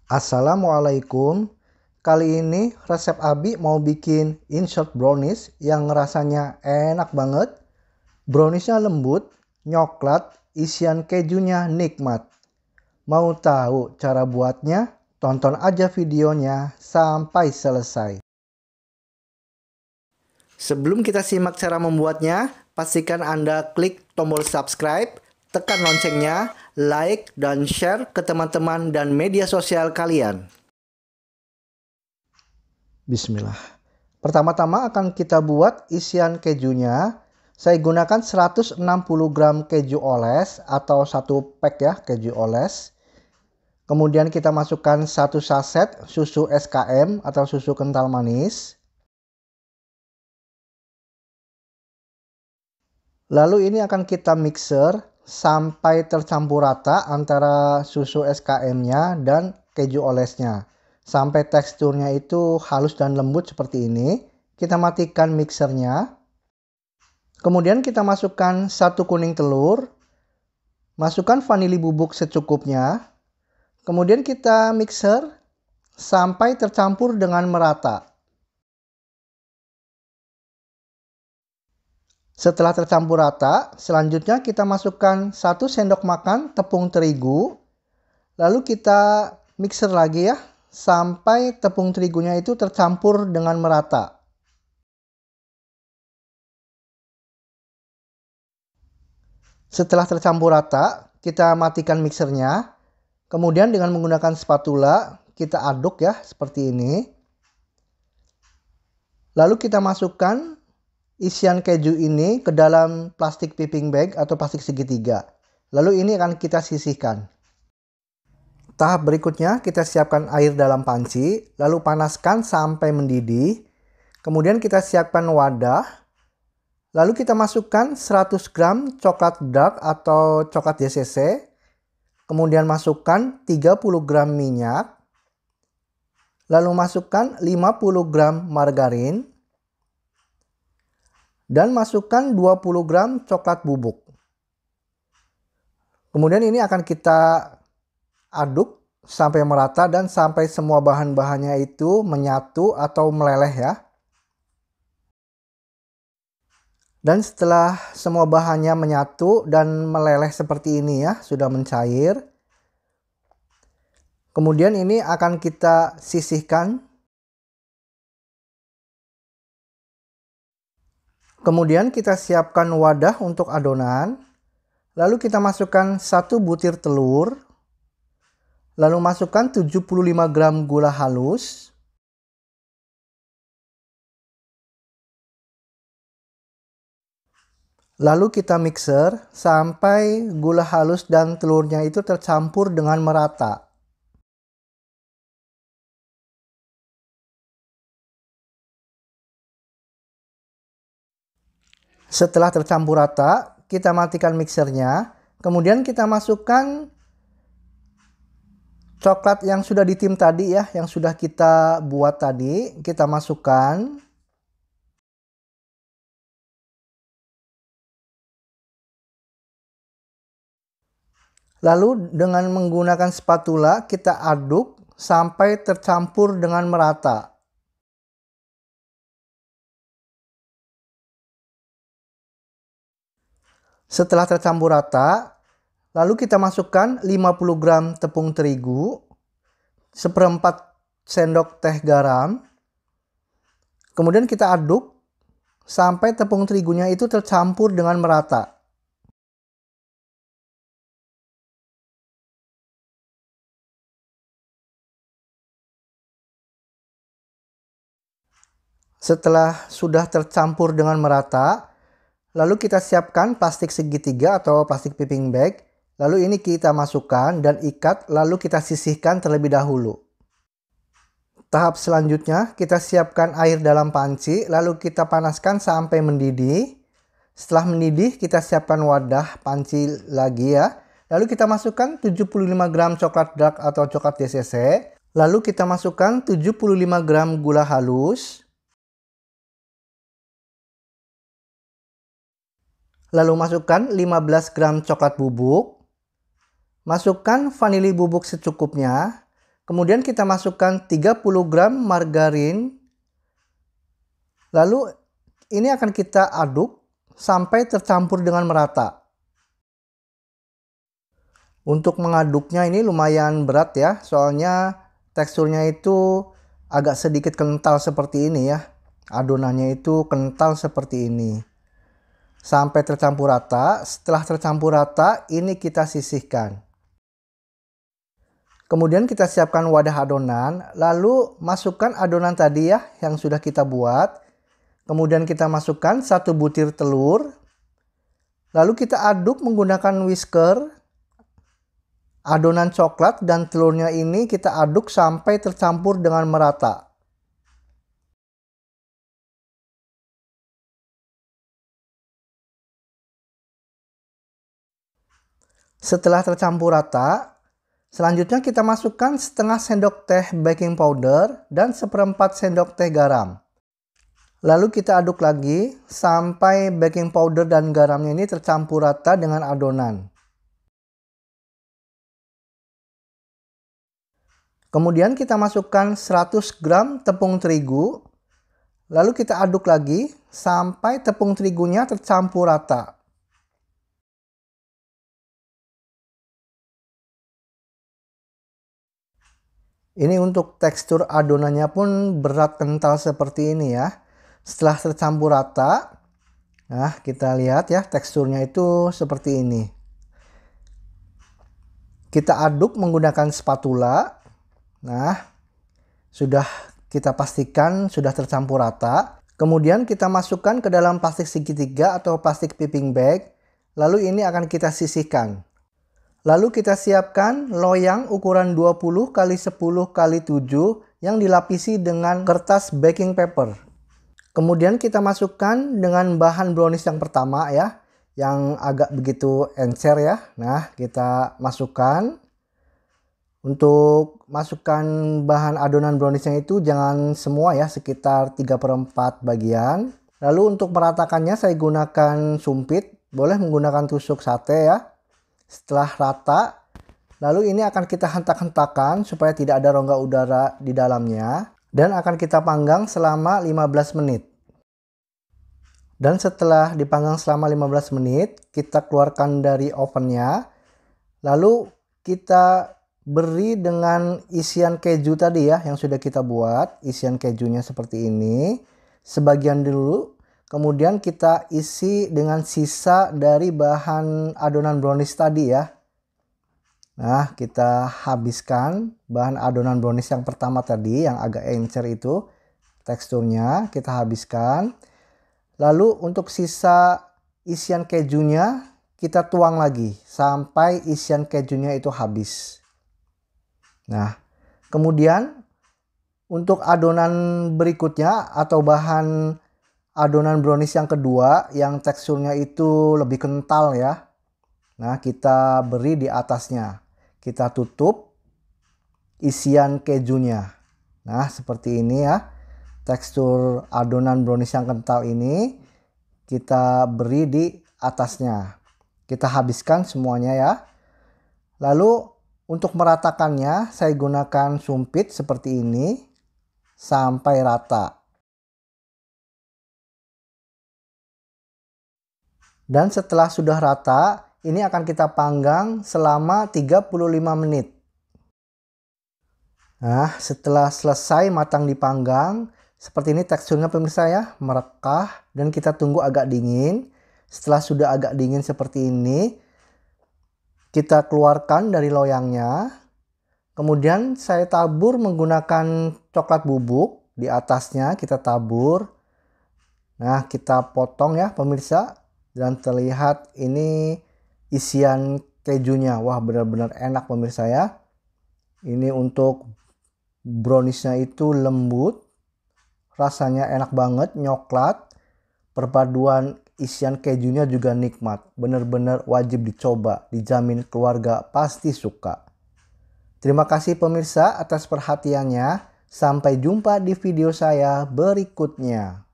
Assalamualaikum. Kali ini resep Abi mau bikin insert brownies yang rasanya enak banget. Browniesnya lembut, nyoklat, isian kejunya nikmat. Mau tahu cara buatnya? Tonton aja videonya sampai selesai. Sebelum kita simak cara membuatnya, pastikan Anda klik tombol subscribe, tekan loncengnya, like, dan share ke teman-teman dan media sosial kalian. Bismillah. Pertama-tama akan kita buat isian kejunya. Saya gunakan 160 gram keju oles atau 1 pack ya keju oles. Kemudian kita masukkan 1 saset susu SKM atau susu kental manis. Lalu ini akan kita mixer sampai tercampur rata antara susu SKM-nya dan keju olesnya. Sampai teksturnya itu halus dan lembut seperti ini. Kita matikan mixernya. Kemudian kita masukkan 1 kuning telur. Masukkan vanili bubuk secukupnya. Kemudian kita mixer sampai tercampur dengan merata. Setelah tercampur rata, selanjutnya kita masukkan 1 sendok makan tepung terigu. Lalu kita mixer lagi ya, sampai tepung terigunya itu tercampur dengan merata. Setelah tercampur rata, kita matikan mixernya. Kemudian dengan menggunakan spatula, kita aduk ya, seperti ini. Lalu kita masukkan isian keju ini ke dalam plastik piping bag atau plastik segitiga. Lalu ini akan kita sisihkan. Tahap berikutnya kita siapkan air dalam panci, lalu panaskan sampai mendidih. Kemudian kita siapkan wadah. Lalu kita masukkan 100 gram coklat dark atau coklat DCC. Kemudian masukkan 30 gram minyak. Lalu masukkan 50 gram margarin. Dan masukkan 20 gram coklat bubuk. Kemudian ini akan kita aduk sampai merata dan sampai semua bahan-bahannya itu menyatu atau meleleh ya. Dan setelah semua bahannya menyatu dan meleleh seperti ini ya, sudah mencair. Kemudian ini akan kita sisihkan. Kemudian kita siapkan wadah untuk adonan. Lalu kita masukkan 1 butir telur. Lalu masukkan 75 gram gula halus. Lalu kita mixer sampai gula halus dan telurnya itu tercampur dengan merata. Setelah tercampur rata, kita matikan mixernya. Kemudian kita masukkan coklat yang sudah ditim tadi ya, yang sudah kita buat tadi. Kita masukkan. Lalu dengan menggunakan spatula kita aduk sampai tercampur dengan merata. Setelah tercampur rata, lalu kita masukkan 50 gram tepung terigu, 1/4 sendok teh garam. Kemudian kita aduk sampai tepung terigunya itu tercampur dengan merata. Setelah sudah tercampur dengan merata, lalu kita siapkan plastik segitiga atau plastik piping bag. Lalu ini kita masukkan dan ikat, lalu kita sisihkan terlebih dahulu. Tahap selanjutnya kita siapkan air dalam panci, lalu kita panaskan sampai mendidih. Setelah mendidih kita siapkan wadah panci lagi ya. Lalu kita masukkan 75 gram coklat dark atau coklat DCC. Lalu kita masukkan 75 gram gula halus. Lalu masukkan 15 gram coklat bubuk. Masukkan vanili bubuk secukupnya. Kemudian kita masukkan 30 gram margarin. Lalu ini akan kita aduk sampai tercampur dengan merata. Untuk mengaduknya ini lumayan berat ya, soalnya teksturnya itu agak sedikit kental seperti ini ya. Adonannya itu kental seperti ini. Sampai tercampur rata. Setelah tercampur rata, ini kita sisihkan. Kemudian kita siapkan wadah adonan, lalu masukkan adonan tadi ya yang sudah kita buat. Kemudian kita masukkan 1 butir telur. Lalu kita aduk menggunakan whisker. Adonan coklat dan telurnya ini kita aduk sampai tercampur dengan merata. Setelah tercampur rata, selanjutnya kita masukkan setengah sendok teh baking powder dan 1/4 sendok teh garam. Lalu kita aduk lagi sampai baking powder dan garamnya ini tercampur rata dengan adonan. Kemudian kita masukkan 100 gram tepung terigu. Lalu kita aduk lagi sampai tepung terigunya tercampur rata. Ini untuk tekstur adonannya pun berat kental seperti ini ya. Setelah tercampur rata, nah kita lihat ya teksturnya itu seperti ini. Kita aduk menggunakan spatula. Nah, sudah kita pastikan sudah tercampur rata. Kemudian kita masukkan ke dalam plastik segitiga atau plastik piping bag. Lalu ini akan kita sisihkan. Lalu kita siapkan loyang ukuran 20 x 10 x 7 yang dilapisi dengan kertas baking paper. Kemudian kita masukkan dengan bahan brownies yang pertama ya, yang agak begitu encer ya. Nah, kita masukkan. Untuk masukkan bahan adonan browniesnya itu jangan semua ya, sekitar 3/4 bagian. Lalu untuk meratakannya saya gunakan sumpit, boleh menggunakan tusuk sate ya. Setelah rata, lalu ini akan kita hentak-hentakan supaya tidak ada rongga udara di dalamnya. Dan akan kita panggang selama 15 menit. Dan setelah dipanggang selama 15 menit, kita keluarkan dari ovennya. Lalu kita beri dengan isian keju tadi ya yang sudah kita buat. Isian kejunya seperti ini. Sebagian dulu. Kemudian kita isi dengan sisa dari bahan adonan brownies tadi ya. Nah, kita habiskan bahan adonan brownies yang pertama tadi yang agak encer itu. Teksturnya kita habiskan. Lalu untuk sisa isian kejunya kita tuang lagi sampai isian kejunya itu habis. Nah, kemudian untuk adonan berikutnya atau bahan adonan brownies yang kedua yang teksturnya itu lebih kental ya. Nah, kita beri di atasnya. Kita tutup isian kejunya. Nah, seperti ini ya. Tekstur adonan brownies yang kental ini kita beri di atasnya. Kita habiskan semuanya ya. Lalu untuk meratakannya saya gunakan sumpit seperti ini sampai rata. Dan setelah sudah rata, ini akan kita panggang selama 35 menit. Nah, setelah selesai matang dipanggang, seperti ini teksturnya pemirsa ya, merekah dan kita tunggu agak dingin. Setelah sudah agak dingin seperti ini, kita keluarkan dari loyangnya. Kemudian saya tabur menggunakan coklat bubuk. Di atasnya kita tabur. Nah, kita potong ya pemirsa. Dan terlihat ini isian kejunya. Wah, benar-benar enak pemirsa ya. Ini untuk browniesnya itu lembut. Rasanya enak banget, nyoklat. Perpaduan isian kejunya juga nikmat. Benar-benar wajib dicoba. Dijamin keluarga pasti suka. Terima kasih pemirsa atas perhatiannya. Sampai jumpa di video saya berikutnya.